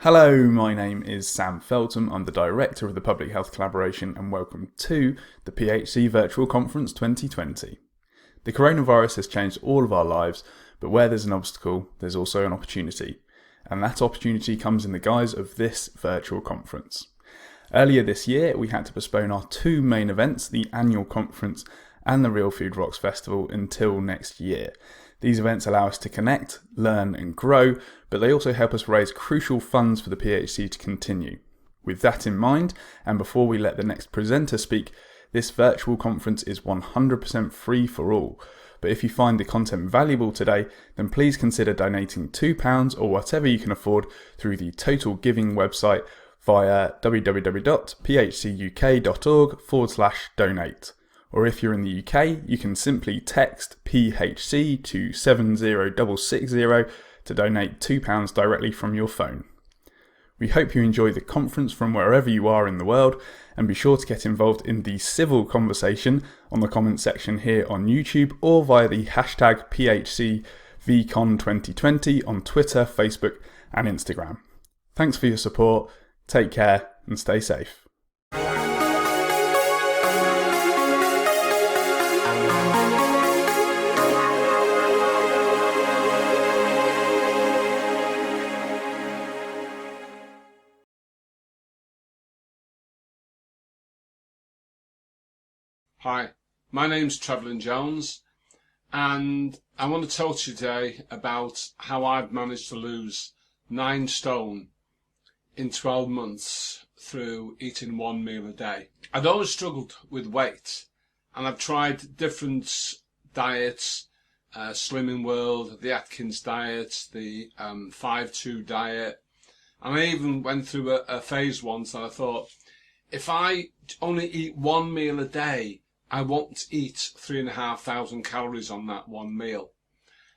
Hello, my name is Sam Feltham. I'm the Director of the Public Health Collaboration and welcome to the PHC Virtual Conference 2020. The coronavirus has changed all of our lives, but where there's an obstacle, there's also an opportunity. And that opportunity comes in the guise of this virtual conference. Earlier this year, we had to postpone our two main events, the annual conference and the Real Food Rocks Festival, until next year. These events allow us to connect, learn and grow, but they also help us raise crucial funds for the PHC to continue. With that in mind, and before we let the next presenter speak, this virtual conference is 100% free for all. But if you find the content valuable today, then please consider donating £2 or whatever you can afford through the Total Giving website via www.phcuk.org/donate. Or if you're in the UK, you can simply text PHC to 70660 to donate £2 directly from your phone. We hope you enjoy the conference from wherever you are in the world, and be sure to get involved in the civil conversation on the comment section here on YouTube or via the hashtag PHCVCon2020 on Twitter, Facebook and Instagram. Thanks for your support, take care and stay safe. Hi, my name's Treflyn Jones, and I want to talk to you today about how I've managed to lose 9 stone in 12 months through eating one meal a day. I'd always struggled with weight, and I've tried different diets, Slimming World, the Atkins diet, the 5-2 diet, and I even went through a phase once and I thought, if I only eat one meal a day, I won't eat 3,500 calories on that one meal.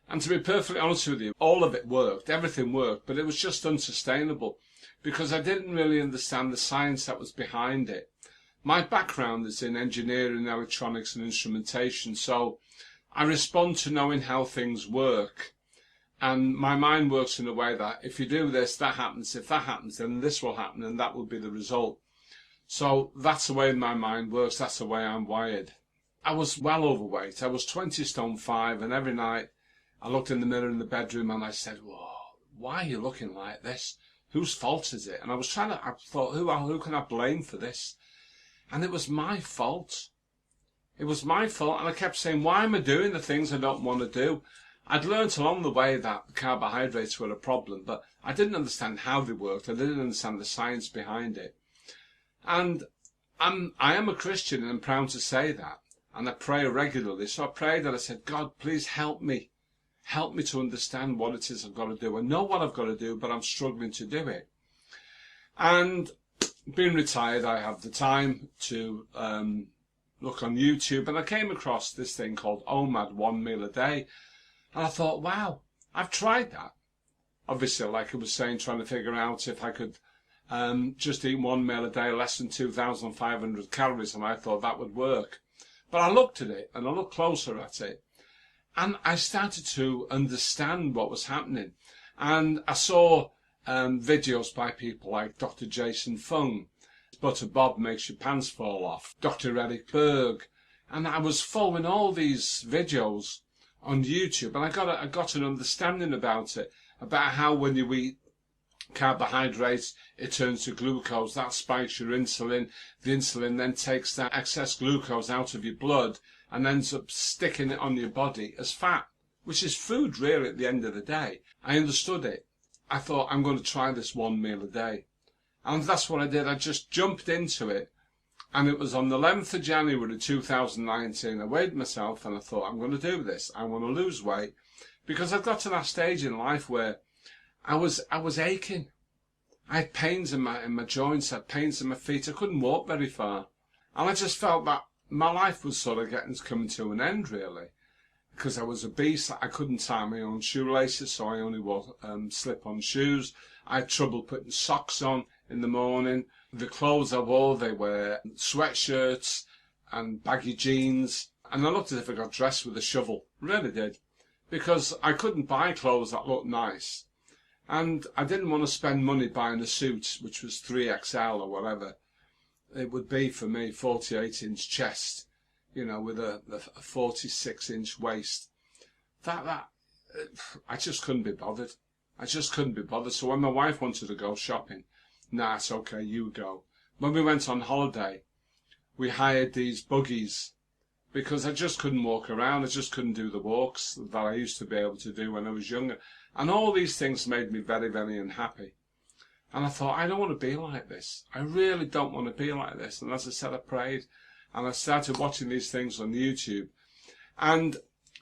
And to be perfectly honest with you, all of it worked, everything worked, but it was just unsustainable because I didn't really understand the science that was behind it. My background is in engineering, electronics and instrumentation, so I respond to knowing how things work. And my mind works in a way that if you do this, that happens. If that happens, then this will happen and that will be the result. So that's the way my mind works, that's the way I'm wired. I was well overweight, I was 20 stone 5, and every night I looked in the mirror in the bedroom and I said, whoa, why are you looking like this? Whose fault is it? And I thought, who can I blame for this? And it was my fault. It was my fault, and I kept saying, why am I doing the things I don't want to do? I'd learnt along the way that carbohydrates were a problem, but I didn't understand how they worked, I didn't understand the science behind it. And I am a Christian and I'm proud to say that. And I pray regularly. So I prayed and I said, God, please help me. Help me to understand what it is I've got to do. I know what I've got to do, but I'm struggling to do it. And being retired, I have the time to look on YouTube. And I came across this thing called OMAD, 1 meal a day. And I thought, wow, I've tried that. Obviously, like I was saying, trying to figure out if I could just eat 1 meal a day, less than 2,500 calories, and I thought that would work. But I looked at it, and I looked closer at it, and I started to understand what was happening. And I saw videos by people like Dr. Jason Fung, Butter Bob Makes Your Pants Fall Off, Dr. Eric Berg, and I was following all these videos on YouTube, and I got an understanding about it, about how when you eat carbohydrates, it turns to glucose, that spikes your insulin. The insulin then takes that excess glucose out of your blood and ends up sticking it on your body as fat, which is food really at the end of the day. I understood it. I thought, I'm going to try this 1 meal a day. And that's what I did. I just jumped into it. And it was on the 11th of January 2019. I weighed myself and I thought, I'm going to do this. I want to lose weight. Because I've got to that stage in life where I was aching. I had pains in my joints, I had pains in my feet. I couldn't walk very far. And I just felt that my life was sort of coming to an end, really. Because I was obese, I couldn't tie my own shoelaces, so I only wore slip-on shoes. I had trouble putting socks on in the morning. The clothes I wore, they were sweatshirts and baggy jeans. And I looked as if I got dressed with a shovel. Really did. Because I couldn't buy clothes that looked nice. And I didn't want to spend money buying a suit, which was 3XL or whatever it would be for me, 48-inch chest, you know, with a 46-inch waist. I just couldn't be bothered. I just couldn't be bothered. So when my wife wanted to go shopping, nah, it's okay, you go. When we went on holiday, we hired these buggies because I just couldn't walk around. I just couldn't do the walks that I used to be able to do when I was younger. And all these things made me very, very unhappy. And I thought, I don't want to be like this. I really don't want to be like this. And as I said, I prayed and I started watching these things on YouTube. And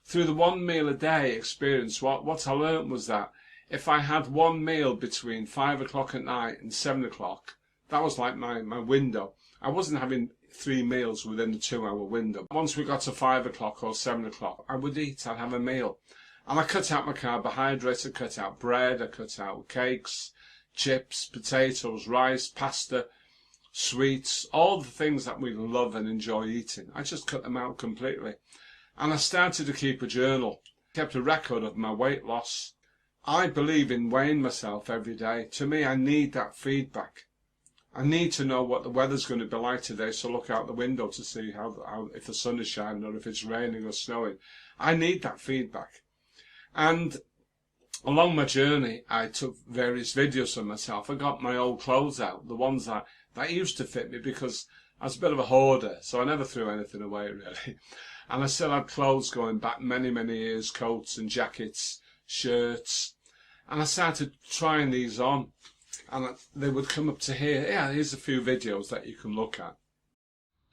through the 1 meal a day experience, what I learned was that if I had one meal between 5 o'clock at night and 7 o'clock, that was like my window. I wasn't having 3 meals within the 2-hour window. Once we got to 5 o'clock or 7 o'clock, I would eat, I'd have a meal. And I cut out my carbohydrates, I cut out bread, I cut out cakes, chips, potatoes, rice, pasta, sweets, all the things that we love and enjoy eating. I just cut them out completely. And I started to keep a journal, kept a record of my weight loss. I believe in weighing myself every day. To me, I need that feedback. I need to know what the weather's going to be like today, so look out the window to see how if the sun is shining or if it's raining or snowing. I need that feedback. And along my journey, I took various videos of myself. I got my old clothes out, the ones that used to fit me, because I was a bit of a hoarder, so I never threw anything away, really. And I still had clothes going back many, many years, coats and jackets, shirts. And I started trying these on, and they would come up to here. Yeah, here's a few videos that you can look at.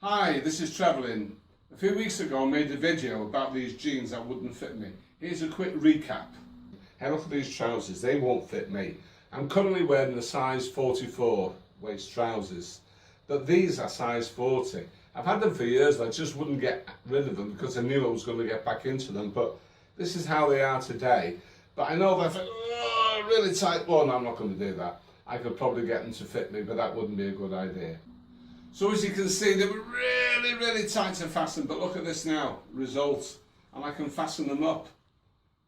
Hi, this is Treflyn. A few weeks ago I made a video about these jeans that wouldn't fit me. Here's a quick recap. Hey, look at these trousers, they won't fit me. I'm currently wearing a size 44 waist trousers, but these are size 40. I've had them for years and I just wouldn't get rid of them because I knew I was going to get back into them, but this is how they are today. But I know that if really tight, well, no, I'm not going to do that. I could probably get them to fit me, but that wouldn't be a good idea. So as you can see, they were really, really tight to fasten, but look at this now, result, and I can fasten them up.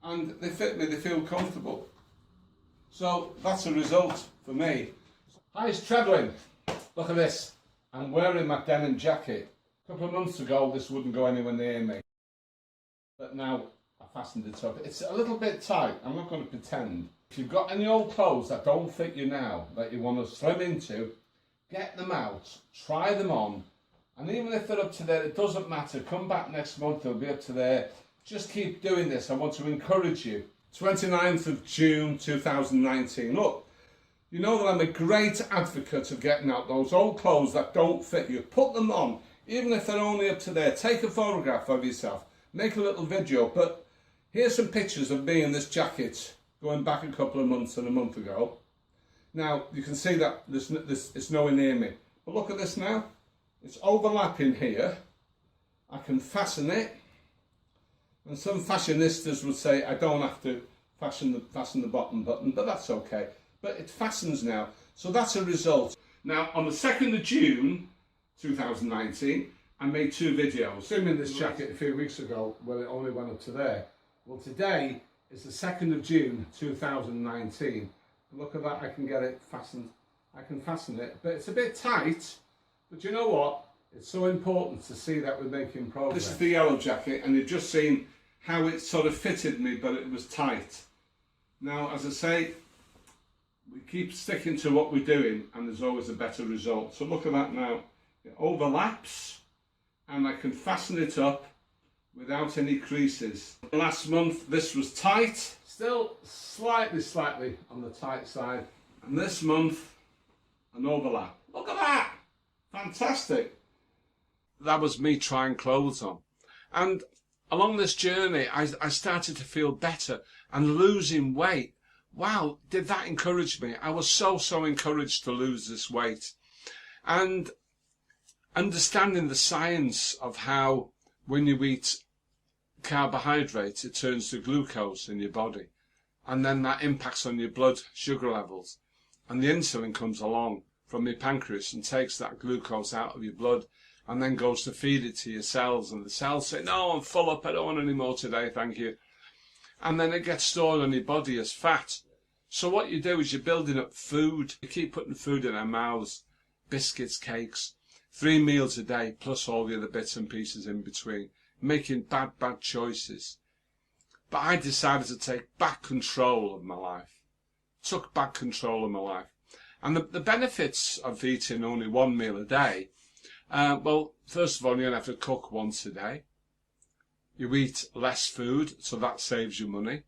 And they fit me, they feel comfortable. So that's a result for me. Hi, it's Treflyn. Look at this. I'm wearing my denim jacket. A couple of months ago, this wouldn't go anywhere near me. But now I fastened it up. It's a little bit tight, I'm not going to pretend. If you've got any old clothes that don't fit you now, that you want to slim into, get them out, try them on, and even if they're up to there, it doesn't matter. Come back next month, they'll be up to there. Just keep doing this. I want to encourage you. 29th of June 2019. Look, you know that I'm a great advocate of getting out those old clothes that don't fit you. Put them on, even if they're only up to there. Take a photograph of yourself. Make a little video. But here's some pictures of me in this jacket going back a couple of months and a month ago. Now, you can see that it's nowhere near me. But look at this now. It's overlapping here. I can fasten it. And some fashionistas would say I don't have to fasten the bottom button, but that's okay. But it fastens now. So that's a result. Now, on the 2nd of June 2019, I made 2 videos. Filming this jacket a few weeks ago where it only went up to there. Well, today is the 2nd of June 2019. Look at that, I can get it fastened. I can fasten it, but it's a bit tight. But you know what? It's so important to see that we're making progress. This is the yellow jacket, and you've just seen how it sort of fitted me, but it was tight. Now, as I say, we keep sticking to what we're doing, and there's always a better result. So look at that now. It overlaps, and I can fasten it up without any creases. Last month, this was tight, still slightly on the tight side. And this month, an overlap. Look at that! Fantastic. That was me trying clothes on. And along this journey, I started to feel better and losing weight. Wow, did that encourage me? I was so encouraged to lose this weight. And understanding the science of how when you eat carbohydrates, it turns to glucose in your body. And then that impacts on your blood sugar levels. And the insulin comes along from your pancreas and takes that glucose out of your blood and then goes to feed it to your cells, and the cells say, no, I'm full up, I don't want any more today, thank you. And then it gets stored on your body as fat. So what you do is you're building up food. You keep putting food in our mouths, biscuits, cakes, 3 meals a day, plus all the other bits and pieces in between, making bad choices. But I decided to take back control of my life. Took back control of my life. And the benefits of eating only 1 meal a day, well, first of all, you don't have to cook once a day. You eat less food, so that saves you money.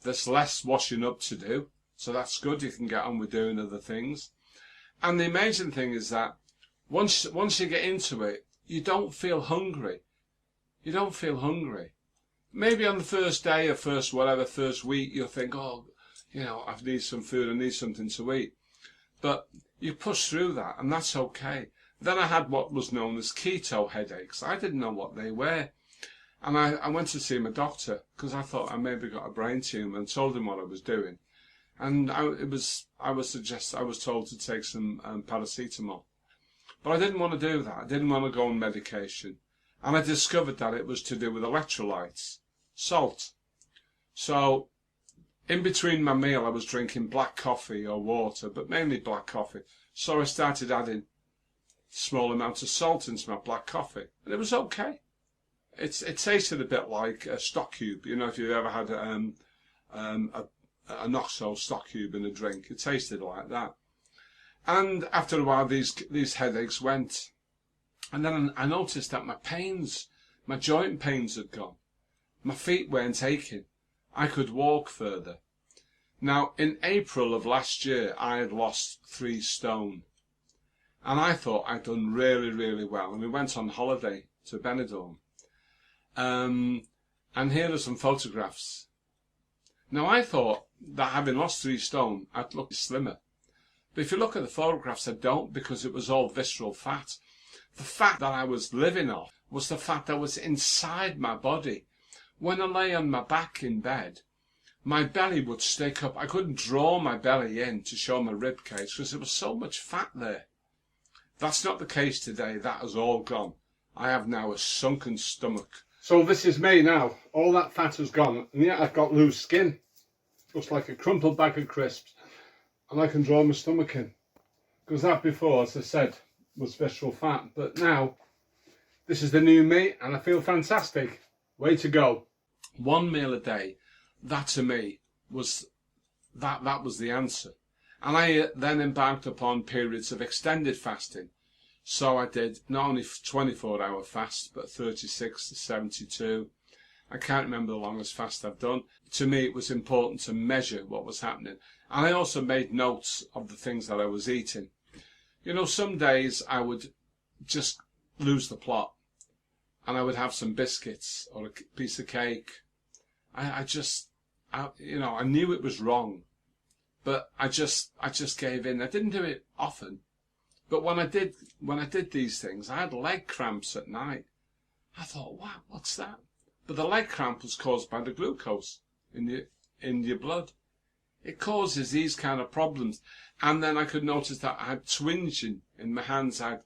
There's less washing up to do, so that's good. You can get on with doing other things. And the amazing thing is that once you get into it, you don't feel hungry. You don't feel hungry. Maybe on the first day or first week, you'll think, oh, I need some food, I need something to eat. But you push through that, and that's okay. Then I had what was known as keto headaches. I didn't know what they were. And I went to see my doctor because I thought I maybe got a brain tumour, and told him what I was doing. And I was told to take some paracetamol. But I didn't want to do that. I didn't want to go on medication. And I discovered that it was to do with electrolytes, salt. So in between my meal, I was drinking black coffee or water, but mainly black coffee. So I started adding small amounts of salt into my black coffee, and it was okay. It tasted a bit like a stock cube. If you ever had an OXO stock cube in a drink, it tasted like that. And after a while, these headaches went, and then I noticed that my joint pains had gone. My feet weren't aching. I could walk further. Now, in April of last year, I had lost 3 stone. And I thought I'd done really, really well. And we went on holiday to Benidorm. And here are some photographs. Now, I thought that having lost 3 stone, I'd look slimmer. But if you look at the photographs, I don't, because it was all visceral fat. The fat that I was living off was the fat that was inside my body. When I lay on my back in bed, my belly would stick up. I couldn't draw my belly in to show my rib cage because there was so much fat there. That's not the case today. That has all gone. I have now a sunken stomach. So this is me now. All that fat has gone, and yet I've got loose skin. Looks like a crumpled bag of crisps, and I can draw my stomach in. Because that before, as I said, was visceral fat. But now, this is the new me, and I feel fantastic. Way to go. 1 meal a day. That to me was that was the answer. And I then embarked upon periods of extended fasting. So I did not only 24-hour fast, but 36 to 72. I can't remember the longest fast I've done. To me, it was important to measure what was happening. And I also made notes of the things that I was eating. Some days I would just lose the plot, and I would have some biscuits or a piece of cake. I knew it was wrong, but I just gave in. I didn't do it often, but when I did these things, I had leg cramps at night. I thought, wow, what's that? But the leg cramp was caused by the glucose in your blood. It causes these kind of problems. And then I could notice that I had twinging in my hands. I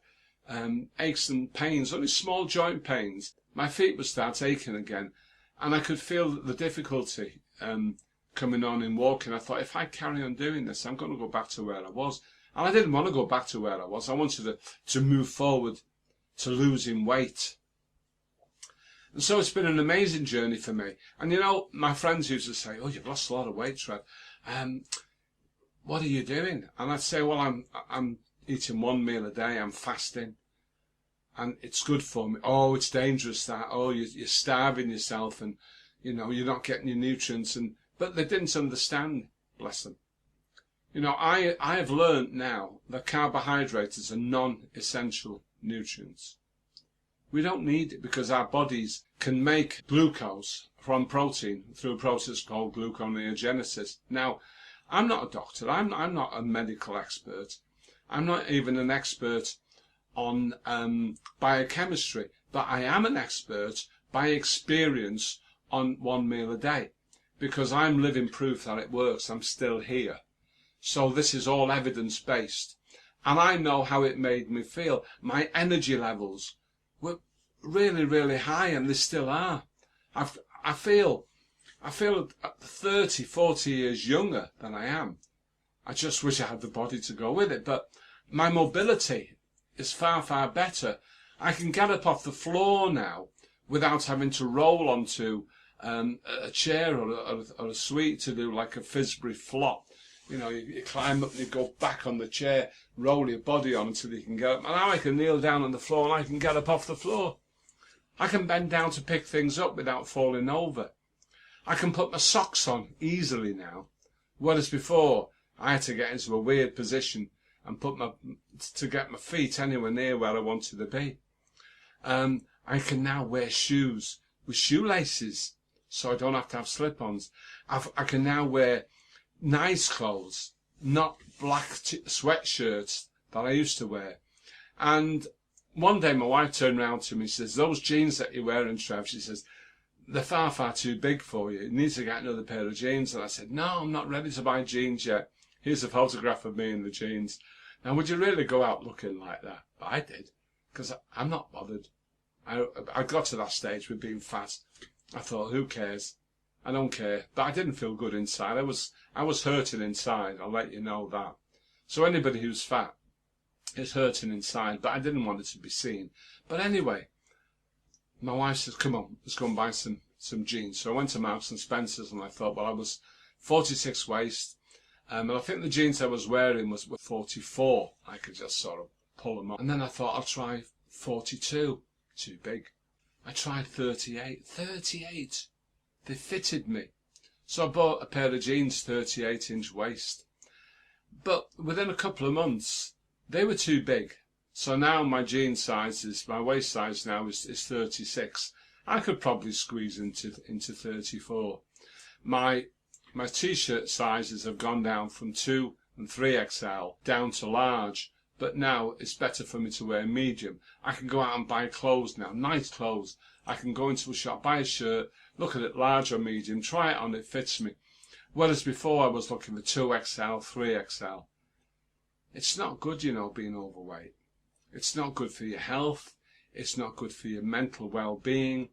had aches and pains, only small joint pains. My feet would start aching again. And I could feel the difficulty coming on in walking. I thought, if I carry on doing this, I'm going to go back to where I was. And I didn't want to go back to where I was. I wanted to move forward to losing weight. And so it's been an amazing journey for me. And my friends used to say, oh, you've lost a lot of weight, Trev. What are you doing? And I'd say, well, I'm eating 1 meal a day. I'm fasting. And it's good for me. Oh, it's dangerous that. Oh, you're starving yourself, and you're not getting your nutrients. But they didn't understand, bless them. I have learned now that carbohydrates are non-essential nutrients. We don't need it because our bodies can make glucose from protein through a process called gluconeogenesis. Now, I'm not a doctor. I'm not a medical expert. I'm not even an expert on biochemistry, but I am an expert by experience on 1 meal a day, because I'm living proof that it works. I'm still here. So this is all evidence-based. And I know how it made me feel. My energy levels were really, really high, and they still are. I feel, I feel 30, 40 years younger than I am. I just wish I had the body to go with it, but my mobility is far, far better. I can get up off the floor now without having to roll onto a chair or a suite to do like a Frisbee flop. You know, you climb up and you go back on the chair, roll your body on until you can get up. And now I can kneel down on the floor and I can get up off the floor. I can bend down to pick things up without falling over. I can put my socks on easily now, whereas before I had to get into a weird position and to get my feet anywhere near where I wanted to be. I can now wear shoes with shoelaces, so I don't have to have slip-ons. I can now wear nice clothes, not black sweatshirts that I used to wear. And one day my wife turned around to me and says, "Those jeans that you're wearing, Trev," she says, "they're far, far too big for you. You need to get another pair of jeans." And I said, "No, I'm not ready to buy jeans yet. Here's a photograph of me in the jeans. Now, would you really go out looking like that?" But I did, because I'm not bothered. I got to that stage with being fat. I thought, who cares? I don't care. But I didn't feel good inside. I was hurting inside, I'll let you know that. So anybody who's fat is hurting inside, but I didn't want it to be seen. But anyway, my wife says, "Come on, let's go and buy some jeans." So I went to Marks and Spencer's and I thought, well, I was 46 waist. And I think the jeans I was wearing were 44. I could just sort of pull them up. And then I thought, I'll try 42. Too big. I tried 38. 38. They fitted me. So I bought a pair of jeans, 38-inch waist. But within a couple of months, they were too big. So now my jean size my waist size now is 36. I could probably squeeze into 34. My t-shirt sizes have gone down from 2 and 3XL down to large. But now it's better for me to wear medium. I can go out and buy clothes now, nice clothes. I can go into a shop, buy a shirt, look at it large or medium, try it on, it fits me. Whereas before I was looking for 2XL, 3XL. It's not good, you know, being overweight. It's not good for your health. It's not good for your mental well-being.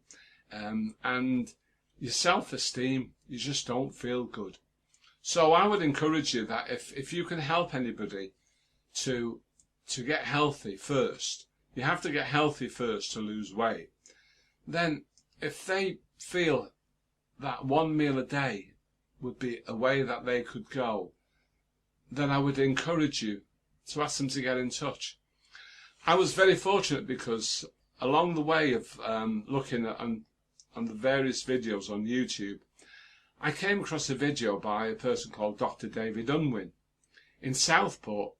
And your self-esteem. You just don't feel good. So I would encourage you that if you can help anybody to get healthy first, you have to get healthy first to lose weight. Then if they feel that one meal a day would be a way that they could go, then I would encourage you to ask them to get in touch. I was very fortunate because along the way of looking at on the various videos on YouTube, I came across a video by a person called Dr. David Unwin in Southport.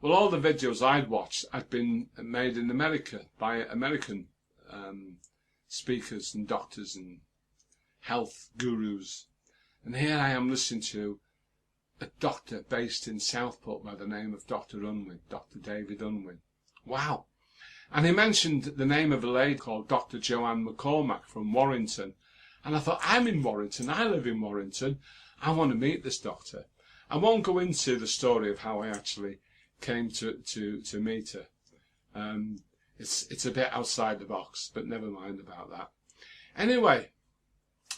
Well, all the videos I'd watched had been made in America by American speakers and doctors and health gurus. And here I am listening to a doctor based in Southport by the name of Dr. Unwin, Dr. David Unwin. Wow. And he mentioned the name of a lady called Dr. Joanne McCormack from Warrington. And I thought, I'm in Warrington, I live in Warrington, I want to meet this doctor. I won't go into the story of how I actually came to meet her. It's a bit outside the box, but never mind about that. Anyway,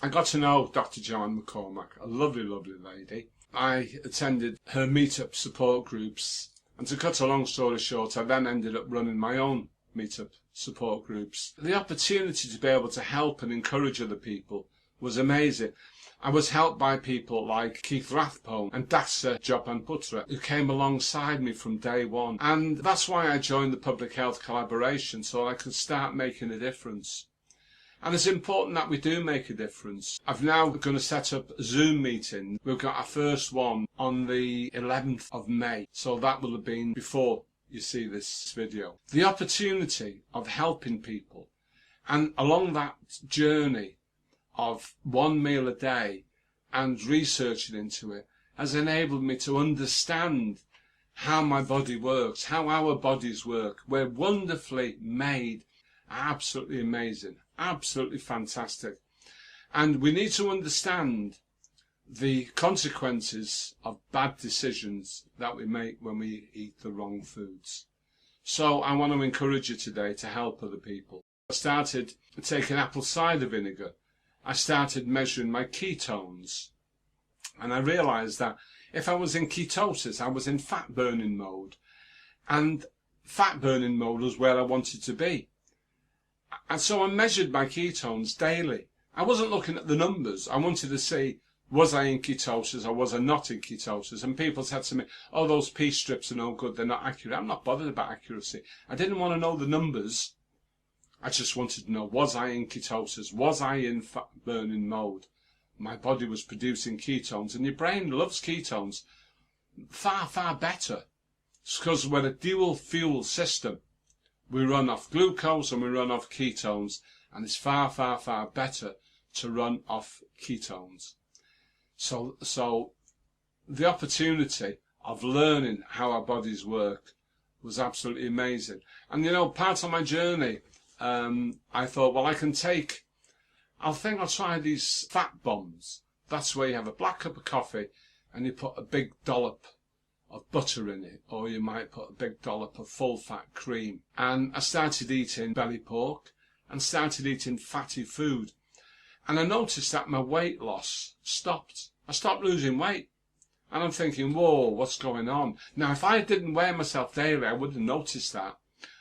I got to know Dr. Joanne McCormack, a lovely, lovely lady. I attended her meetup support groups, and to cut a long story short, I then ended up running my own meetup support groups. The opportunity to be able to help and encourage other people was amazing. I was helped by people like Keith Rathbone and Dasa Jobanputra, who came alongside me from day one. And that's why I joined the Public Health Collaboration, so I could start making a difference. And it's important that we do make a difference. I've now going to set up a Zoom meeting. We've got our first one on the 11th of May, so that will have been before you see this video. The opportunity of helping people, and along that journey of one meal a day and researching into it, has enabled me to understand how my body works, how our bodies work. We're wonderfully made, absolutely amazing, absolutely fantastic. And we need to understand the consequences of bad decisions that we make when we eat the wrong foods. So I want to encourage you today to help other people. I started taking apple cider vinegar I started measuring my ketones. And I realised that if I was in ketosis, I was in fat burning mode. And fat burning mode was where I wanted to be. And so I measured my ketones daily. I wasn't looking at the numbers. I wanted to see, was I in ketosis or was I not in ketosis? And people said to me, oh, those pee strips are no good, they're not accurate. I'm not bothered about accuracy. I didn't want to know the numbers. I just wanted to know, was I in ketosis? Was I in fat burning mode? My body was producing ketones, and your brain loves ketones far, far better. It's because we're a dual fuel system. We run off glucose and we run off ketones, and it's far, far, far better to run off ketones. So the opportunity of learning how our bodies work was absolutely amazing. And you know, part of my journey, I thought, well, I'll try these fat bombs. That's where you have a black cup of coffee and you put a big dollop of butter in it, or you might put a big dollop of full fat cream. And I started eating belly pork and started eating fatty food. And I noticed that my weight loss stopped. I stopped losing weight. And I'm thinking, whoa, what's going on? Now, if I didn't weigh myself daily, I wouldn't have noticed that.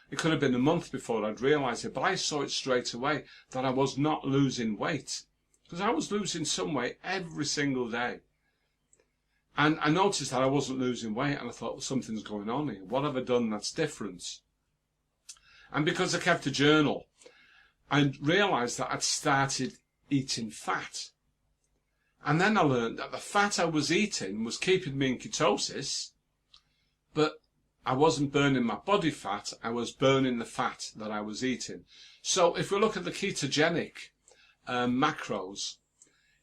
It could have been a month before I'd realised it, but I saw it straight away that I was not losing weight. Because I was losing some weight every single day. And I noticed that I wasn't losing weight, and I thought, well, something's going on here. What have I done that's different? And because I kept a journal, I realised that I'd started eating fat. And then I learned that the fat I was eating was keeping me in ketosis, but I wasn't burning my body fat, I was burning the fat that I was eating. So if we look at the ketogenic macros,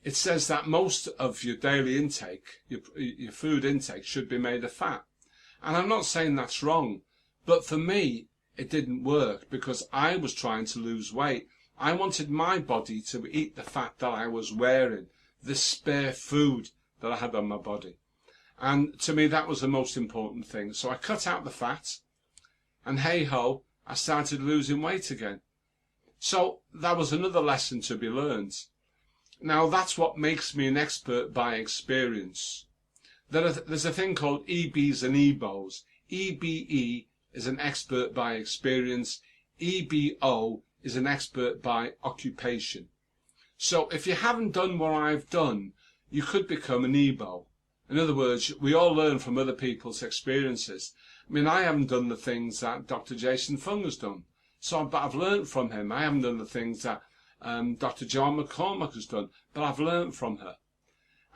it says that most of your daily intake, your food intake, should be made of fat. And I'm not saying that's wrong, but for me, it didn't work because I was trying to lose weight. I wanted my body to eat the fat that I was wearing, the spare food that I had on my body. And to me, that was the most important thing. So I cut out the fat, and hey-ho, I started losing weight again. So that was another lesson to be learned. Now, that's what makes me an expert by experience. There's a thing called EBs and EBOs. EBE is an expert by experience. EBO is an expert by occupation. So if you haven't done what I've done, you could become an EBO. In other words, we all learn from other people's experiences. I mean, I haven't done the things that Dr. Jason Fung has done. But I've learned from him. I haven't done the things that Dr. Joan McCormack has done, but I've learned from her.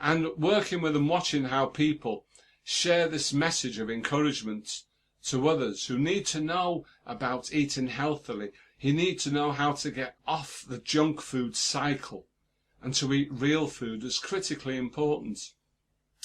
And working with and watching how people share this message of encouragement to others who need to know about eating healthily, who need to know how to get off the junk food cycle and to eat real food is critically important.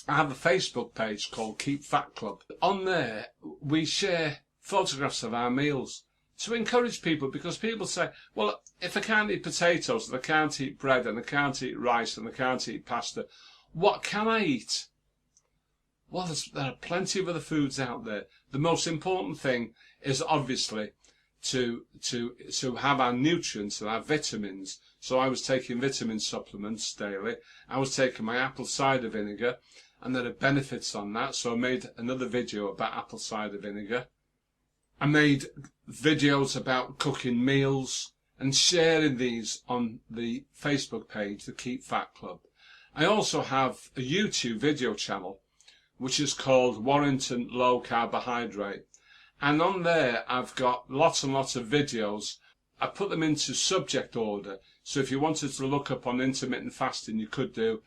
I have a Facebook page called Keep Fat Club. On there, we share photographs of our meals to encourage people, because people say, well, if I can't eat potatoes and I can't eat bread and I can't eat rice and I can't eat pasta, what can I eat? Well, there are plenty of other foods out there. The most important thing is obviously to have our nutrients and our vitamins. So I was taking vitamin supplements daily. I was taking my apple cider vinegar, and there are benefits on that. So I made another video about apple cider vinegar. I made videos about cooking meals and sharing these on the Facebook page, the Keep Fat Club. I also have a YouTube video channel which is called Warrington Low Carbohydrate. And on there I've got lots and lots of videos. I put them into subject order. So if you wanted to look up on intermittent fasting, you could do.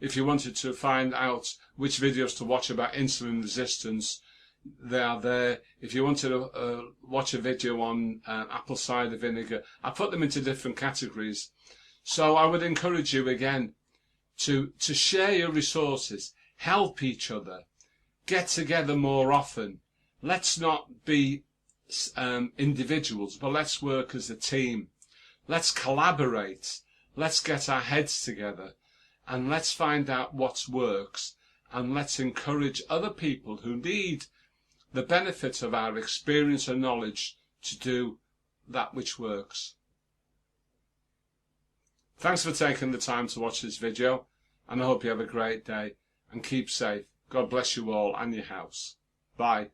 If you wanted to find out which videos to watch about insulin resistance, they are there. If you wanted to watch a video on apple cider vinegar, I put them into different categories. So I would encourage you again to share your resources, help each other, get together more often. Let's not be individuals, but let's work as a team. Let's collaborate. Let's get our heads together and let's find out what works, and let's encourage other people who need the benefit of our experience and knowledge to do that which works. Thanks for taking the time to watch this video, and I hope you have a great day and keep safe. God bless you all and your house. Bye.